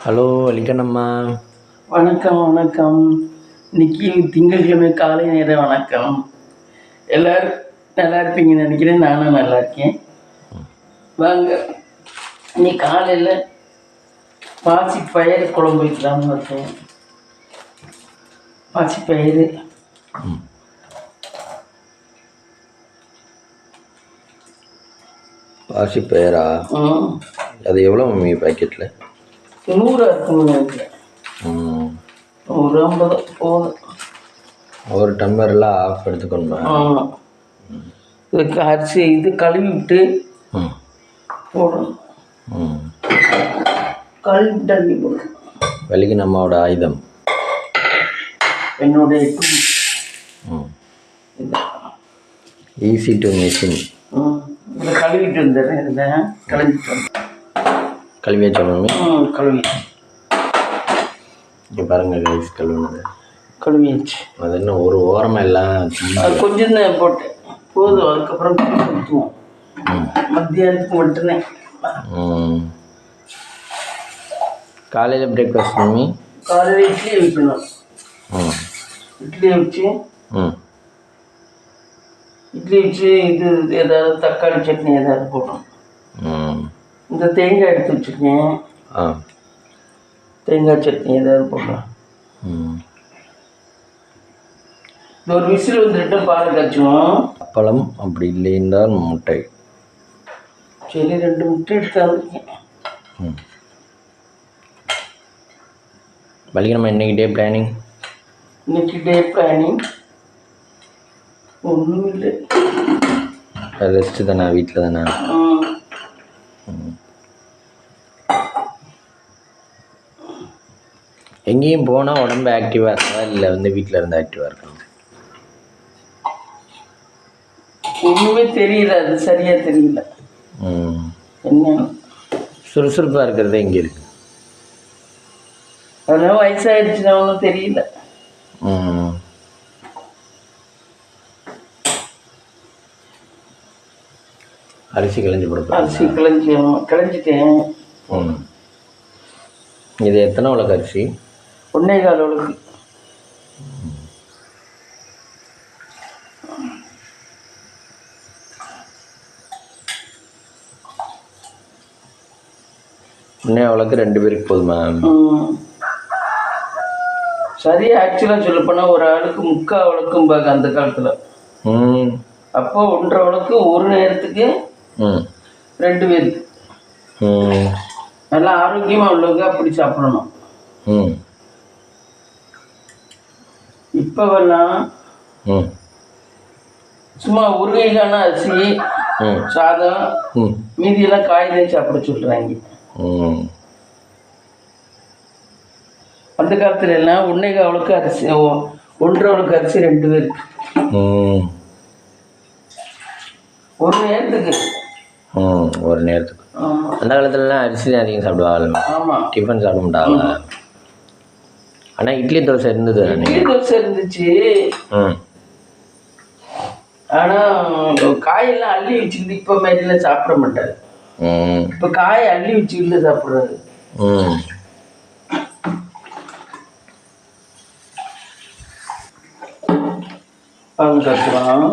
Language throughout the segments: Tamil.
ஹலோ வலிக்கண்ணம்மா. வணக்கம் வணக்கம். இன்னைக்கு திங்கட்கிழமை காலை நேர வணக்கம். எல்லோரும் நல்லா இருப்பீங்கன்னு நினைக்கிறேன். நானும் நல்லா இருக்கேன். வாங்க, இன்னைக்கு காலையில் பாசிப்பயிறு குழம்பு வைக்கலாம்னு இருக்கேன். பாசிப்பயிறு பாசிப்பயிரா? அது எவ்வளோ மம்மி பேக்கெட்டில்? 100 இருக்குன்னு நினைக்கிறேன். 150 போதும். ஒரு டம்ளரில் ஆஃப் எடுத்துக்கணுமா? ஆமாம். இதுக்கு அரிசி இது கழுவி விட்டு போடணும். கழுவி விட்டு அள்ளி போடணும். வலிக்கண்ணம்மாவோட ஆயுதம் என்னுடைய ஈஸி டு மிஷின். இதை கழுவிட்டு வந்துடுறேன். இதில் கழுவிட்டு வந்து கழுவியாச்சா மம்மி? கழுவி இங்கே பாருங்கள் கைஸ், கழுவியாச்சு. அது என்ன ஒரு ஓரமாக எல்லாம் அது கொஞ்சம் தான் போட்டேன், போதும். அதுக்கப்புறம் ஊற்றுவோம். மத்தியானத்துக்கு மட்டும்தான். காலையில் பிரேக்ஃபாஸ்ட் மம்மி? காலையில் இட்லி வைக்கணும். இட்லி வச்சு இது ஏதாவது தக்காளி சட்னி ஏதாவது போடணும். இந்த தேங்காய் எடுத்து வச்சுருக்கேன். தேங்காய் சட்னி ஏதாவது போடலாம். இந்த ஒரு விசில் வந்துட்டு பால் காய்ச்சுவோம். அப்பளம், அப்படி இல்லை என்றால் முட்டை. சரி, 2 முட்டை எடுத்து வந்துருக்கேன். வலிக்கண்ணம்மா இன்னைக்கு டே பிளானிங்? இன்னைக்கு டே பிளானிங் ஒன்றும் இல்லை. ரெஸ்ட்டு தானே, வீட்டில் தானே? எங்கேயும் போனால் உடம்பு ஆக்டிவாக இருக்கா இல்லை வீட்டில் இருந்து ஆக்டிவாக இருக்கணும்? ஒன்றுமே தெரியல, அது சரியாக தெரியல. என்ன சுறுசுறுப்பாக இருக்கிறது எங்கே இருக்கு? அதெல்லாம் வயசாகிடுச்சுன்னா ஒன்றும் தெரியல. அரிசி கிளஞ்சி கொடுப்பேன். அரிசி கிளஞ்சிட்டேன். இது எத்தனை உலக அரிசி? 1.25 உலகு. உலக்கு 2 பேருக்கு போதுமா? சரி, ஆக்சுவலாக சொல்ல போனால் ஒரு ஆளுக்கு 3/4 உலக்கும்பாங்க அந்த காலத்தில். அப்போ 1.5 உலக்கு ஒரு நேரத்துக்கு 2 பேருக்கு. நல்லா ஆரோக்கியமாக உள்ளவங்க அப்படி சாப்பிடணும். இப்போவெல்லாம் சும்மா ஒரு கைக்கான அரிசி சாதம் மீதியெல்லாம் காய்கறி சாப்பிட சொல்கிறாங்க. அந்த காலத்துல எல்லாம் 1.25 உலக்கு அரிசி, 1.5 உலக்கு அரிசி 2 பேருக்கு ஒரு நேரத்துக்கு. ஒரு நேரத்துக்கு. அந்த காலத்துலலாம் அரிசி தான் அதிகம் சாப்பிடுவாங்க. ஆமாம், டிஃபன் சாப்பிட மாட்டாங்க. ஆனால் இட்லி தோசை இருந்தது. இட்லி தோசை இருந்துச்சு. ஆனால் காயெல்லாம் அள்ளி வச்சுக்கிட்டு இப்போ மாதிரிலாம் சாப்பிட மாட்டாரு. இப்போ காயை அள்ளி வச்சுக்கிட்டு சாப்பிட்றாரு. பால் காய்ச்சலாம்.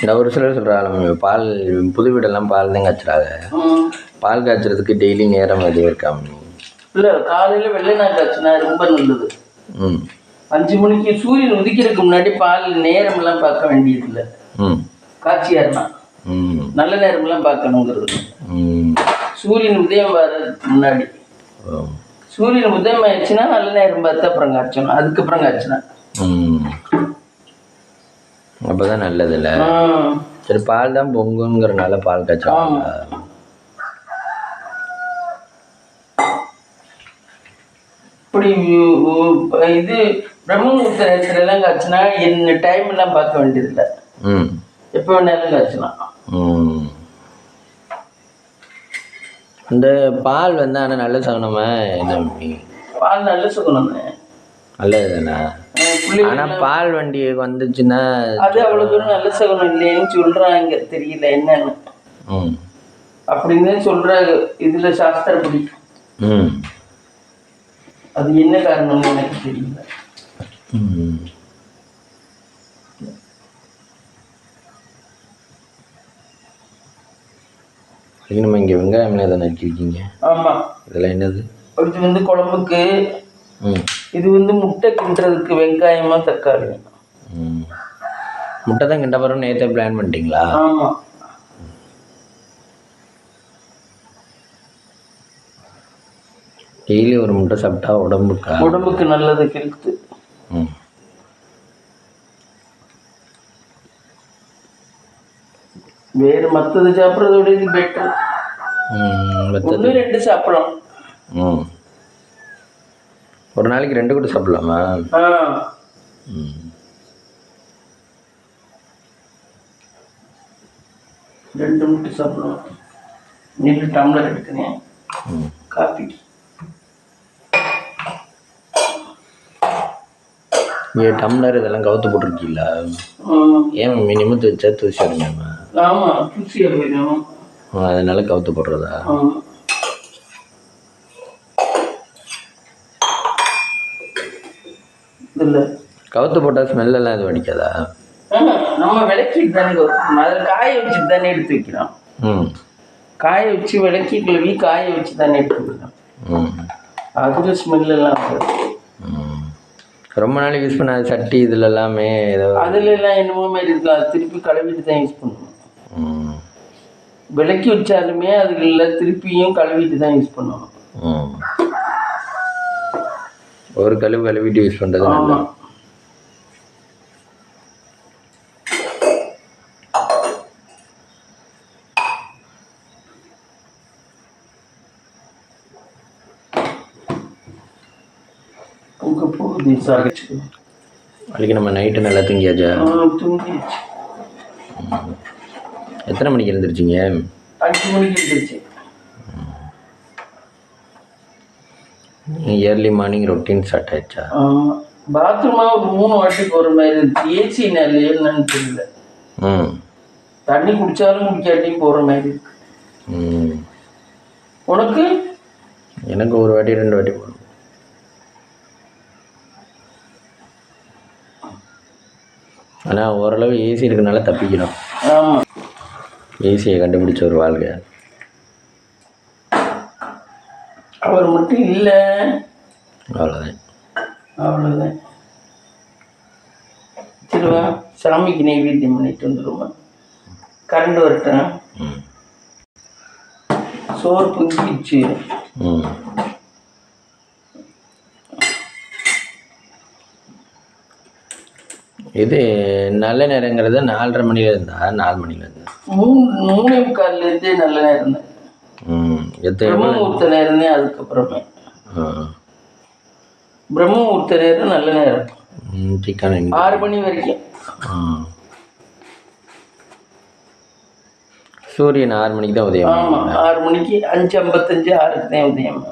இந்த ஒரு சிலர் சொல்கிறாங்க பால் புது வீடெல்லாம் பால் தான் காய்ச்சுறாங்க. பால் காய்ச்சறதுக்கு டெய்லி நேரம் எதுவும் இருக்காம? இல்லை, காலையில் வெள்ளைநாள் காய்ச்சினா ரொம்ப நல்லது. 5 மணிக்கு சூரியன் உதிக்கிறதுக்கு முன்னாடி பால் நேரமெல்லாம் பார்க்க வேண்டியதில்லை. காய்ச்சியாருனா நல்ல நேரமெல்லாம் பார்க்கணுங்கிறது. சூரியன் உதயம் வர்றதுக்கு முன்னாடி. சூரியன் உதயம் ஆயிடுச்சுன்னா நல்ல நேரம் பார்த்து அப்புறம் காய்ச்சணும். அதுக்கப்புறம் காய்ச்சினா அப்போதான் நல்லது இல்லை? சரி, பால் தான் பொங்குங்கிறனால பால் காய்ச்சலாம். இப்படி இது பிரம்மமுகூர்த்த நேரத்துல எல்லாம் காய்ச்சினா என்ன டைம் எல்லாம் பார்க்க வேண்டியதில்லை. எப்போ வேணாலும் காய்ச்சலாம். இந்த பால் ஆனால் நல்ல சகுனமா? என்ன பால் நல்ல சகுனம். நல்லது தானே. ஆனால் பால் வண்டி வந்துச்சுன்னா அது அவ்வளோ தூரம் நல்ல சகுனம் இல்லைன்னு சொல்கிறாங்க, தெரியல என்னன்னு அப்படின்னு சொல்கிறாங்க இதில் சாஸ்திரப்படி. அது என்ன காரணம்னு எனக்கு தெரியல. நம்ம இங்கே வெங்காயம் தானே வச்சுருக்கீங்க? ஆமாம். இதெல்லாம் என்னது? இது வந்து குழம்புக்கு, இது வந்து முட்டை கிண்டுறதுக்கு வெங்காயமா தக்காளி. முட்டை தான் கிண்ட போகிறோம் நேற்றே பிளான் பண்ணிட்டீங்களா? ஆமாம். டெய்லி ஒரு முட்டை சாப்பிட்டா உடம்புக்கு நல்லது, ஹெல்த்து. வேறு மற்றது சாப்பிட்றதோட இது பெட்டர். 1-2 சாப்பிடலாம். ஒரு நாளைக்கு 2 கூட சாப்பிடலாமா? 2 முட்டை சாப்பிடலாம். நீங்க டம்ளர் எடுக்கிறேன் காஃபி. டம்ளர் இதெல்லாம் கவுத்து போட்டிருக்கீங்களா? ஏன் மினிமத்து வச்சா தூசி அடைஞ்சாமா? ஆமாம், தூசியாக போயிடும். அதனால கவுத்து போடுறதா? இல்லை, கவுத்து போட்டால் ஸ்மெல்லாம் எதுவும் அடிக்காதா? நம்ம விளக்கிட்டு தானே கவுத்து, அதில் காய வச்சுட்டு தானே எடுத்து வைக்கிறோம். காய வச்சு விளக்கி கழுவி காய வச்சு தானே எடுத்து வைக்கிறோம். அதில் ஸ்மெல்லாம் ரொம்ப நாளைக்கு யூஸ் பண்ண சட்டி இதில் எல்லாமே ஏதோ அதில் எல்லாம் என்னமோ மாதிரி இருக்கலாம். அது திருப்பி கழுவிட்டு தான் யூஸ் பண்ணணும். விளக்கி வச்சாலுமே அதுல திருப்பியும் கழுவிட்டு தான் யூஸ் பண்ணணும். ஒரு கழுவிட்டு யூஸ் பண்ணுறது. ஆமாம். நாளைக்கு நம்ம நைட்டு நல்லா தூங்கியாச்சா? தூங்கியாச்சு. எத்தனை மணிக்கு எழுந்திரிச்சிங்க? 5 மணிக்கு எழுந்திரிச்சு. இயர்லி மார்னிங் ரொட்டீன் ஸ்டார்ட் ஆயிடுச்சா? பாத்ரூமா ஒரு 3 வாட்டி போகிற மாதிரி இருக்கு. ஏசி நல்ல என்னன்னு தெரியல. தண்ணி குடித்தாலும் குடிக்காட்டியும் போகிற மாதிரி இருக்கு. உனக்கு? எனக்கு ஒரு வாட்டி 2 வாட்டி போகணும். ஆனால் ஓரளவு ஏசி இருக்கனால தப்பிக்கணும். ஆமாம், ஏசியை கண்டுபிடிச்ச ஒரு வாழ்க்கை. அவர் மட்டும் இல்லை, அவ்வளோதான். சரிவா, சாமிக்கு நைவேத்தியம் பண்ணிட்டு வந்துடுமா? கரண்ட் வரட்டும். சோறு பொங்கிடுச்சு. இது நல்ல நேரங்கிறது 4:30 மணிலேருந்தா 4 மணிலேருந்து 3:45 நல்ல நேரம் தான். பிரம்மமுகூர்த்த நேரமே. அதுக்கப்புறமே பிரம்மமுகூர்த்த நேரம் நல்ல நேரம். சிக்கன் 6 மணி வரைக்கும். சூரியன் 6 மணிக்கு தான் உதயம். ஆமாம், 6 மணிக்கு 5:55 6க்கு தான் உதயம்.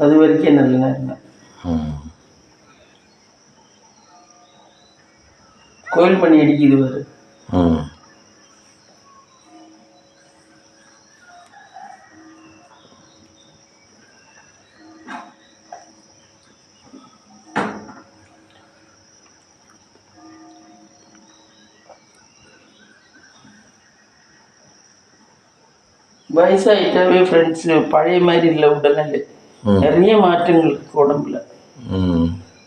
அது வரைக்கும் நல்ல நேரம். கோயில் மணி அடிக்குது வரு. வயசாயிட்டாவே ஃப்ரெண்ட்ஸ் பழைய மாதிரி இல்லை. உடல்நிலை நிறைய மாற்றங்கள் இருக்கு உடம்புல.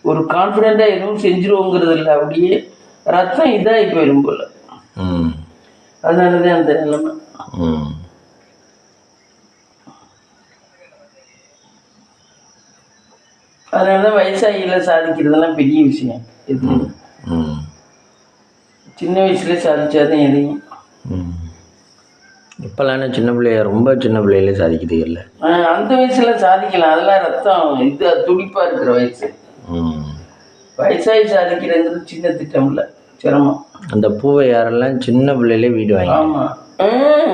ஒரு கான்ஃபிடென்ட்டா எதுவும் செஞ்சிருவோங்கிறது இல்லை. அப்படியே ரத்தம் இதாகி போயிடும் போல. அதனாலதான் அந்த நிலைமை. அதனாலதான் வயசாகில சாதிக்கிறதெல்லாம் பெரிய விஷயம். எதுவும் சின்ன வயசுல சாதிச்சாதான் எதையும். இப்போல்லாம் சின்ன பிள்ளைய ரொம்ப சின்ன பிள்ளையிலே சாதிக்குது இல்லை. அந்த வயசுல சாதிக்கலாம். அதெல்லாம் ரத்தம் இது துடிப்பா இருக்கிற வயசு. வயசாகி சாதிக்கிறதுங்கிறது சின்ன திட்டம் இல்லை, சிரமம். அந்த பூவை யாரெல்லாம் சின்ன பிள்ளையிலே வீடு வாங்கி. ஆமாம்,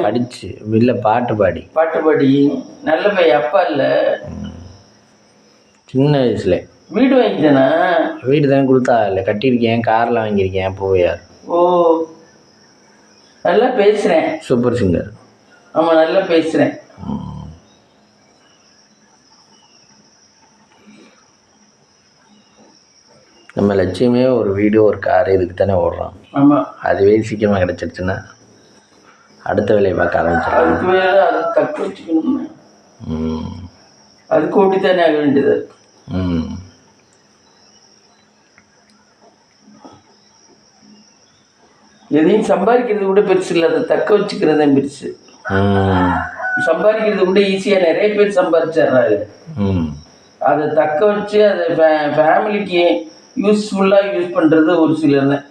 படிச்சு இல்லை பாட்டு பாடி நல்ல பையன். அப்பா இல்லை, சின்ன வயசுல வீடு வாங்கிட்டேனா? வீடு தானே கொடுத்தா இல்லை, கட்டியிருக்கேன், காரில் வாங்கியிருக்கேன், போயார். ஓ, நல்லா பேசுகிறேன். Super singer. ஆமாம், நல்லா பேசுகிறேன். நம்ம லட்சியமே ஒரு வீடு ஒரு கார், இதுக்கு தானே ஓடுறோம். ஆமாம், அதுவே சீக்கிரமாக கிடச்சிருச்சுன்னா அடுத்த வேலையை பார்க்க ஆரம்பிச்சிடலாம். அதுக்கு வேலை அதை தக்க வச்சுக்கணும்னு அதுக்கு ஓட்டி தானே ஆக வேண்டியது. எதையும் சம்பாதிக்கிறது கூட பெருசு இல்லை, அதை தக்க வச்சுக்கிறது தான் பெருசு. சம்பாதிக்கிறது கூட ஈஸியாக நிறைய பேர் சம்பாதிச்சிடுறாங்க. அதை தக்க வச்சு அதை ஃபேமிலிக்கு யூஸ்ஃபுல்லாக யூஸ் பண்ணுறது ஒரு சிலர் தான்.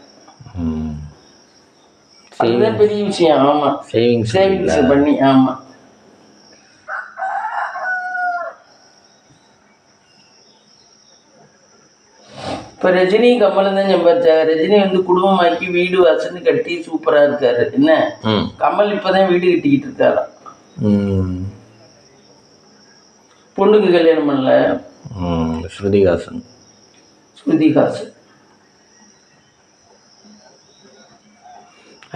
அதுதான் பெரிய விஷயம். ஆமாம், சேவிங்ஸ் பண்ணி. ஆமாம், இப்போ ரஜினி கமலும் தான் சம்பாதிச்சாங்க. ரஜினி வந்து குடும்பமாக்கி வீடு வாசல்னு கட்டி சூப்பராக இருக்காரு. என்ன கமல் இப்போதான் வீடு கட்டிக்கிட்டு இருக்காராம். பொண்ணுக்கு கல்யாணம் பண்ணல, ஸ்ருதிஹாசன்.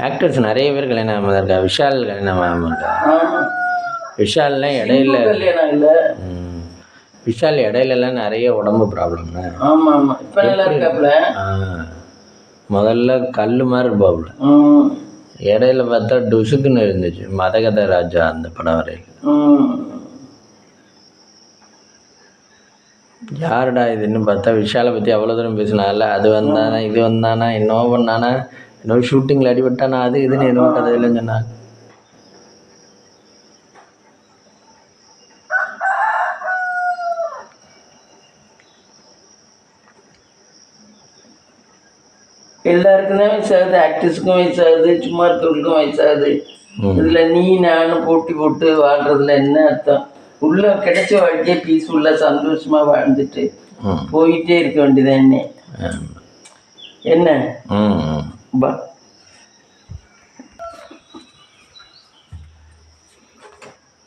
ஆக்டர்ஸ் நிறைய பேர் கல்யாணம் இருக்கா. விஷால் கல்யாணம் இருக்கா. விஷால்லாம் இடையில கல்யாணம் இல்லை. விஷால் இடையிலலாம் நிறைய உடம்பு ப்ராப்ளம். ஆமாம் ஆமாம், இப்போ நல்லா இருக்காப்புல. முதல்ல கல் மாதிரி இருப்பாப்புல, இடையில பார்த்தா டுசுக்குன்னு இருந்துச்சு. மதகத ராஜா அந்த படம் வரையில் யாருடா இதுன்னு பார்த்தா விஷாலை பற்றி அவ்வளோ தூரம் பேசினால, அது வந்தானா இது வந்தானா என்னவோ பண்ணானா, என்னவோ ஷூட்டிங்கில் அடிபட்டானா, அது இதுன்னு என்னவோ கதை இல்லைன்னு சொன்னாங்க. எல்லாருக்கும் தான் வயசாகுது, ஆக்டர்ஸுக்கும் வயசாகுது, சும்மா இருக்கிறவங்களுக்கும் வயசாகுது. இதில் நீ நானும் போட்டி போட்டு வாழ்றதுல என்ன அர்த்தம்? உள்ள கிடைச்ச வாழ்க்கையே பீஸ்ஃபுல்லாக சந்தோஷமாக வாழ்ந்துட்டு போயிட்டே இருக்க வேண்டியதான். என்ன பா,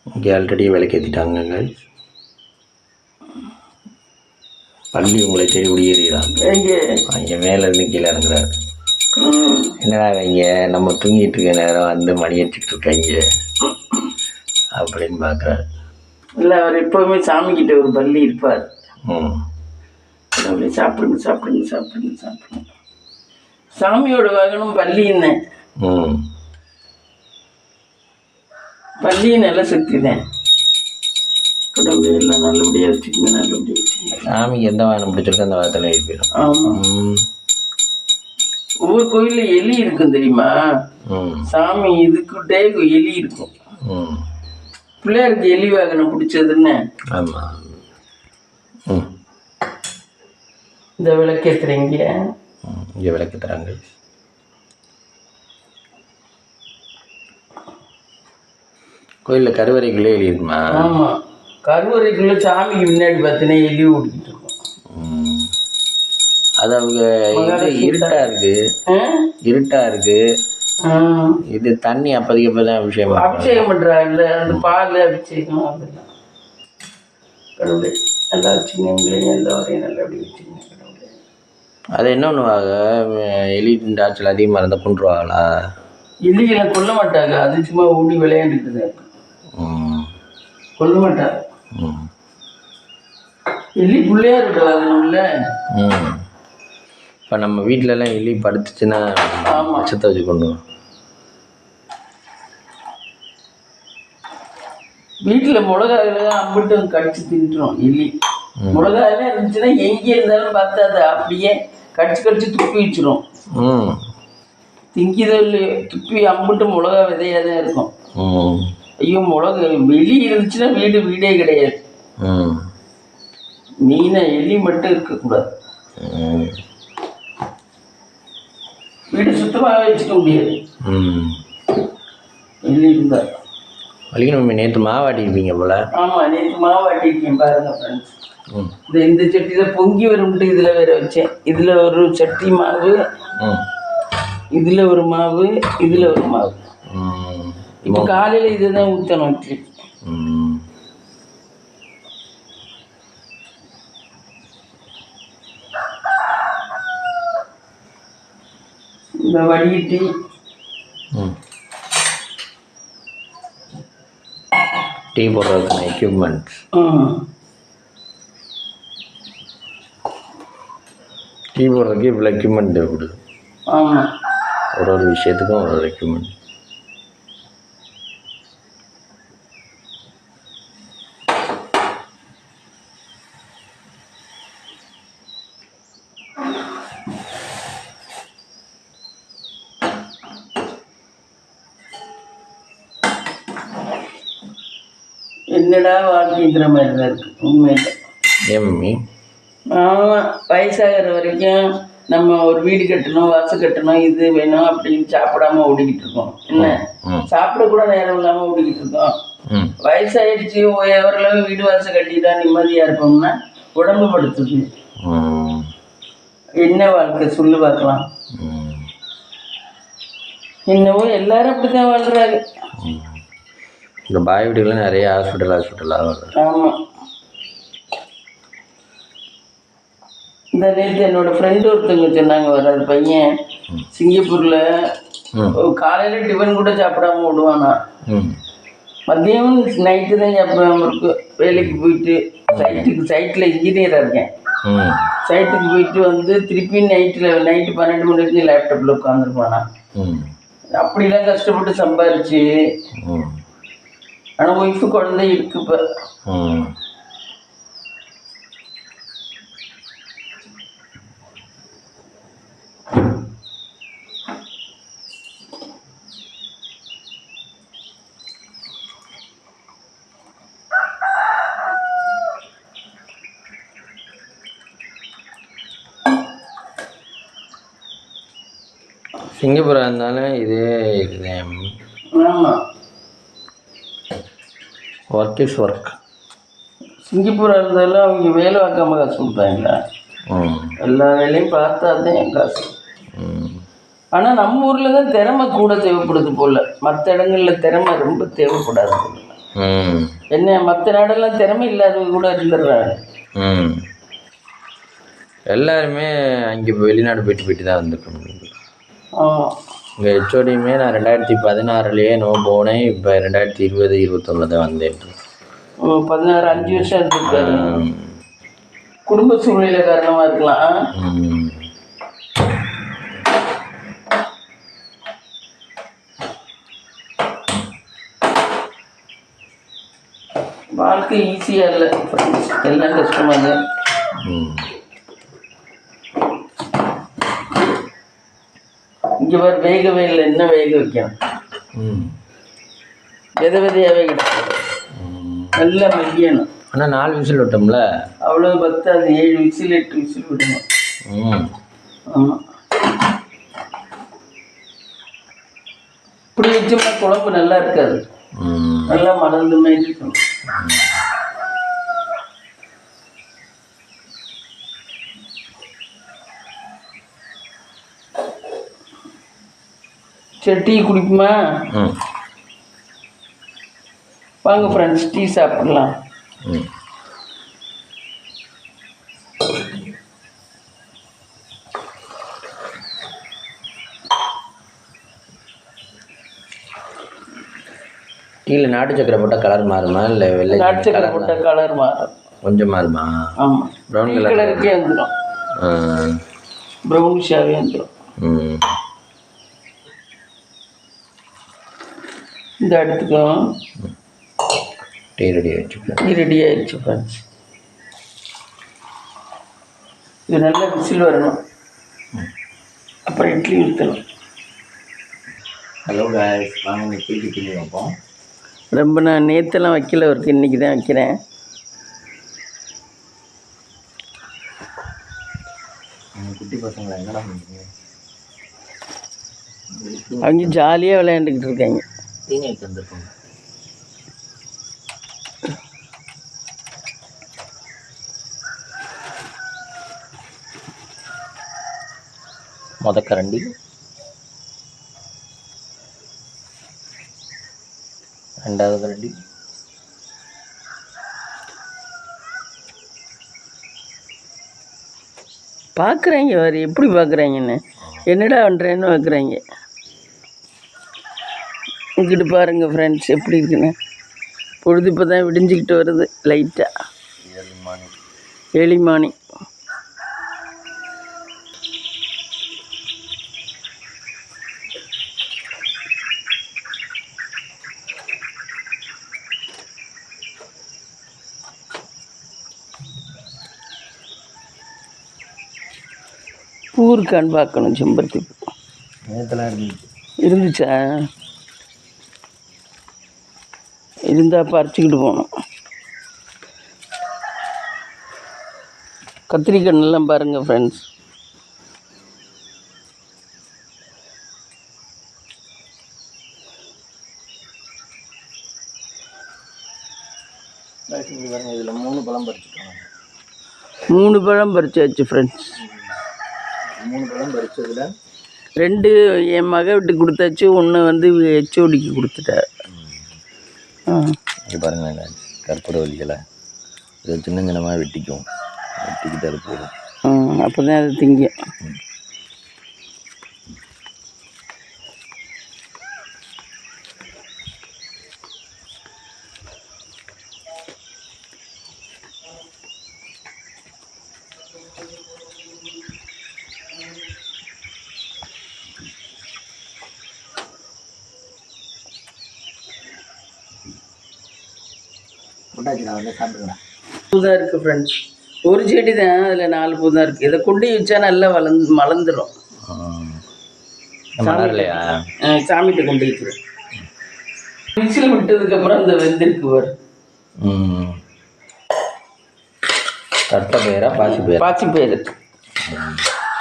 இங்கே ஆல்ரெடி விலைக்கு ஏற்றிட்டாங்க. பள்ளி உங்களை தேடி குடியேறிடாங்க. அங்கே மேலேருந்து கீழே இறங்குறாரு. என்னடா இங்கே நம்ம தூங்கிட்டு இருக்க நேரம் வந்து மணி அடிச்சுட்டு இருக்காங்க அப்படின்னு பார்க்குறாரு. இல்லை, அவர் எப்போவுமே சாமிக்கிட்ட ஒரு பள்ளி இருப்பார். அப்படி சாப்பிடுங்க சாப்பிடுங்க சாப்பிடுங்க சாப்பிடுங்க. சாமியோட வாகனம் பள்ளின்னு. பள்ளியும் நல்ல சக்தி தான். கடவுள் எல்லாம் நல்லபடியாக வச்சுக்கோங்க, நல்லபடியாக வச்சுக்கோங்க. சாமிக்கு எந்த வாகனம் பிடிச்சிருக்கோ அந்த வாகனத்தில் ஏறி போயிடும். ஆமாம், ஒவ்வொரு கோயிலில் எலி இருக்கும் தெரியுமா? சாமி இதுக்கிட்டே எலி இருக்கும். பிள்ளையாருக்கு எலி வாகனம் பிடிச்சதுன்னு. ஆமாம், இந்த விளக்கேற்றுறீங்க, இங்கே விளக்கேற்றுறாங்க. கோயிலில் கருவறைக்குள்ளே எலி இருக்குமா? ஆமாம், கருவறைக்குள்ள சாமிக்கு முன்னாடி பார்த்தீங்கன்னா எலி ஓடிக்கிட்டு இருக்கும். அது அவங்க இருட்டா இருக்கு. இது தண்ணி அப்போதைக்கு அப்போதான் அபிஷேகம் பண்ணுறாங்கல்ல, அந்த பால் அபிஷேகம் அதெல்லாம். கடவுளே நல்லா வச்சுங்க, எல்லாரையும் நல்லபடி வச்சுங்க கடவுளே. அது என்ன பண்ணுவாங்க, எலி டாச்சல் அதிகமாக இருந்தால் கொண்டுருவாங்களா? எலிகளை கொல்ல மாட்டாங்க, அது சும்மா ஓடி விளையாண்டுட்டு தான் இருக்கு. கொல்ல மாட்டாங்க. எலி பிள்ளையாரோட வாகனம்ல. இப்போ நம்ம வீட்டிலலாம் எலி படுத்துச்சுன்னா அச்சத்தை வச்சு கொண்டு வீட்டில் மிளகாயில அம்பிட்டு கடிச்சு தின்ட்டுரும் எலி. மிளகாயெல்லாம் இருந்துச்சுன்னா எங்கே இருந்தாலும் பார்த்து அதை அப்படியே கடிச்சு துப்பி வச்சிரும். திங்கிதோ இல்லையோ துப்பி அம்பிட்டு மிளகா விதையாக தான் இருக்கும். ஐயோ, மிளகு வெளி இருந்துச்சுன்னா வீடே கிடையாது. மெயினாக எலி மட்டும் இருக்கக்கூடாது. வீடு சுத்தமாக வச்சுக்க முடியாது எலி இருந்தால். வலிக்கணும். நேற்று மாவாட்டிருப்பீங்க போல. ஆமாம், நேற்று மாவாட்டிருக்கேன் பாருங்க ஃப்ரெண்ட்ஸ். இந்த சட்டியில் பொங்கி வரும்ட்டு இதில் வேற வச்சேன். இதில் ஒரு சட்டி மாவு, இதில் ஒரு மாவு, இதில் ஒரு மாவு. இப்போ காலையில் இதுதான் ஊற்றணும் இட்லி. இந்த வடிகட்டி டீ போடுறதுக்கான எக்யூப்மெண்ட்ஸ். டீ போடுறதுக்கு இவ்வளோ எக்யூப்மெண்ட் தேவைப்படுது. ஆமாம், ஒரு விஷயத்துக்கும் ஒரு எக்யூப்மெண்ட். என்னடா வாழ்க்கைங்கிற மாதிரி தான் இருக்குது உண்மையில. ஏம்மி? ஆமாம், வயசாகிற வரைக்கும் நம்ம ஒரு வீடு கட்டணும், வாசல் கட்டணும், இது வேணும் அப்படின்னு சாப்பிடாம ஓடிக்கிட்டு இருக்கோம். என்ன சாப்பிட கூட நேரம் இல்லாமல் ஓடிக்கிட்டு இருக்கோம். வயசாயிடுச்சு, எவரெல்லாம் வீடு வாசல் கட்டிட்டா நிம்மதியாக இருப்போம்னா உடம்பு படுத்துது. என்ன வாழ்க்கை சொல்லு பார்க்கலாம். இன்னமும் எல்லாரும் அப்படித்தான் வாழ்கிறாங்க. இந்த பாய் வீடுகள்லாம் நிறைய ஹாஸ்பிட்டலாக வருது. ஆமாம், இந்த நேற்று என்னோட ஃப்ரெண்டு ஒருத்தவங்க சொன்னாங்க, வராது பையன் சிங்கப்பூரில் காலையில் டிஃபன் கூட சாப்பிடாம விடுவானா, மதியம் நைட்டு தான் சாப்பிடாம இருக்கு. வேலைக்கு போயிட்டு சைட்டில் இன்ஜினியராக இருக்கேன். சைட்டுக்கு போயிட்டு வந்து திருப்பி நைட்டு 12 மணி வரைக்கும் லேப்டாப்பில் உட்காந்துருப்பானா. அப்படிலாம் கஷ்டப்பட்டு சம்பாரிச்சு, ஆனால் ஒய்ஃபு குழந்தை இருக்கு இப்போ. சிங்கப்பூராக இருந்தாலும் இதே இருக்குது. ஆமாம், ஒர்க் இஸ் ஒர்க். சிங்கப்பூராக இருந்தாலும் அவங்க வேலை பார்க்காம காசு கொடுத்தாங்களா? எல்லா வேலையும் பார்த்தா தான் என் காசு. ஆனால் நம்ம ஊரில் தான் திறமை கூட தேவைப்படுது போல், மற்ற இடங்களில் திறமை ரொம்ப தேவைப்படாது போல. என்ன மற்ற நாடெல்லாம் திறமை இல்லாதவங்க கூட இருந்துடுறாங்க. எல்லாருமே அங்கே வெளிநாடு போயிட்டு தான் வந்துருக்கணும். இங்கே ஹெச்ஓடியுமே நான் 2016 நான் போனேன். இப்போ 2020-21 தான் வந்தேன். 16 5 வருஷம் இருந்திருக்காரு. குடும்ப சூழ்நிலை காரணமாக இருக்கலாம். வாழ்க்கை ஈஸியாக இல்லை, எல்லாம் கஷ்டமாக. இங்கே வர வேகவே இல்லை, என்ன வேக வைக்கணும், விதையாக வேகணும், நல்லா மெய்யணும். ஆனால் 4 விசில் விட்டோம்ல, அவ்வளோ 10 அது 7 விசில் 8 விசில் விடணும். ஆமாம், இப்படி வச்சோம்னா குழம்பு நல்லா இருக்காது, நல்லா மணந்து மாதிரி இருக்கணும். சரி, டீ குடிக்குமா? வாங்க ஃப்ரெண்ட்ஸ், டீ சாப்பிடலாம். டீயில் நாட்டு சக்கரை போட்டால் கலர் மாறுமா இல்லை வெள்ளை? நாட்டு சக்கரை போட்டால் கலர் மாறும், கொஞ்சம் மாறுமா? ஆமாம், ப்ரௌன் கலருக்கே வந்துடும், ப்ரௌனிஷாகவே வந்துடும். இந்த இடத்துக்கும் டீ ரெடி ஆகிடுச்சு. டீ ரெடி ஆகிடுச்சு ஃப்ரெண்ட்ஸ். இது நல்ல விசில் வரணும், அப்புறம் இட்லி ஊற்றணும். ஹலோ காய்ஸ், வாங்க இன்னைக்கு இட்லி வைப்போம். ரொம்ப நான் நேற்றெல்லாம் வைக்கல, ஒருக்கு இன்றைக்கி தான் வைக்கிறேன். குட்டி பசங்களை என்னடா பண்ணுறீங்க? அவங்க ஜாலியாக விளையாண்டுக்கிட்டு இருக்காங்க. தீனி வைக்க வந்துருக்கோங்க. கரண்டி ரெண்டாவது கரண்டி. பார்க்குறாங்க வேறு எப்படி பார்க்குறாங்கன்னு, என்னடா பண்ணுறேன்னு பார்க்குறாங்க. இங்கிட்டு பாருங்கள் ஃப்ரெண்ட்ஸ் எப்படி இருக்குன்னு. பொழுது இப்போ தான் விடிஞ்சிக்கிட்டு வருது லைட்டாக. Early morning. பூ இருக்கான்னு பார்க்கணும். செம்பருத்தி பூ நேரத்தில் இருந்துச்சா? இருந்தால் பறிச்சுக்கிட்டு போகணும். கத்திரிக்காய் நல்லா பாருங்கள் ஃப்ரெண்ட்ஸ். இதில் 3 பழம் பறிச்சுக்கோங்க. 3 பழம் பறிச்சாச்சு ஃப்ரெண்ட்ஸ். 3 பழம் பறிச்சதில் 2 என் மக விட்டு கொடுத்தாச்சு, 1 வந்து ஹெச்ஓடிக்கு கொடுத்துட்டார். இது பாருங்கள், கற்பூரவல்லிகளை இதை சின்ன சின்னமாக வெட்டிக்கும். வெட்டிக்கிட்டு அது போதும். அப்போ தான் அது திங்கும். பூ தான் இருக்குது ஃப்ரெண்ட்ஸ். ஒரு செடி தான், அதில் 4 பூ தான் இருக்குது. இதை கொண்டு வச்சா நல்லா மலர்ந்துடும். மலர்லையா? சாமிகிட்ட கொண்டு வைக்கிறேன். விசில் விட்டதுக்கப்புறம் இந்த வெந்திருக்கு வரு. தட்டைப்பயிரா பாசிப்பயிறு? பாசிப்பயிறு.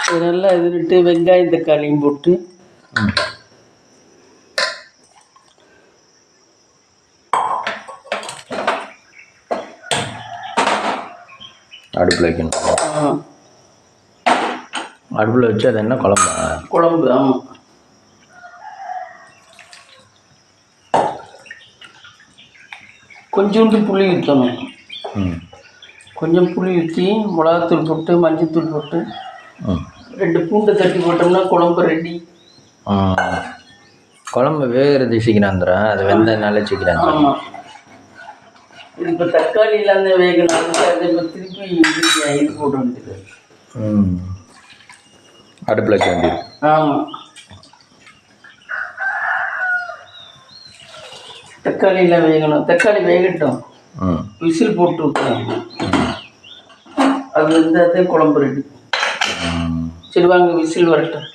இது நல்லா இது விட்டு வெங்காயம் தக்காளியும் போட்டு அடுப்பில் வைக்கணும். அடுப்பில் வச்சு அது என்ன குழம்பா? குழம்பு. ஆமாம். கொஞ்சோண்டு புளி ஊற்றணும். கொஞ்சம் புளி ஊற்றி மிளகாத்தூள் போட்டு மஞ்சத்தூள் போட்டு 2 பூண்டை தட்டி போட்டோம்னா குழம்பு ரெடி. குழம்பு வேகிறது சீக்கிரம் வந்துடும். அது வெந்தனால சீக்கிரம். ஆமாம். இது இப்போ தக்காளி இல்லாத வேகணும். அது இப்போ திருப்பி இது போட வேண்டியது. அடுப்பில் வைக்க வேண்டியது. ஆமாம். தக்காளியில் வேகணும். தக்காளி வேகட்டும். விசில் போட்டு விட்டுறோம். அது வந்து அதே குழம்பு ரெடி. சரி வாங்க விசில் வரட்டும்.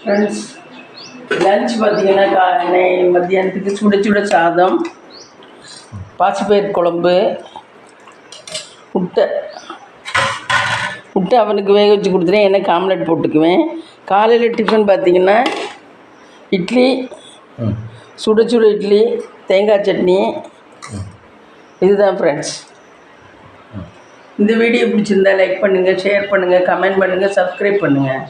ஃப்ரெண்ட்ஸ், லன்ச் பார்த்தீங்கன்னா மத்தியானத்துக்கு சுட சுட சாதம், பாசிப்பயிறு குழம்பு, முட்டை அவனுக்கு வேக வச்சு கொடுத்துட்டேன். எனக்கு ஆம்லெட் போட்டுக்குவேன். காலையில் டிஃபன் பார்த்திங்கன்னா இட்லி, சுட சுட இட்லி, தேங்காய் சட்னி. இதுதான் ஃப்ரெண்ட்ஸ். இந்த வீடியோ பிடிச்சிருந்தா லைக் பண்ணுங்கள், ஷேர் பண்ணுங்கள், கமெண்ட் பண்ணுங்கள், சப்ஸ்கிரைப் பண்ணுங்கள்.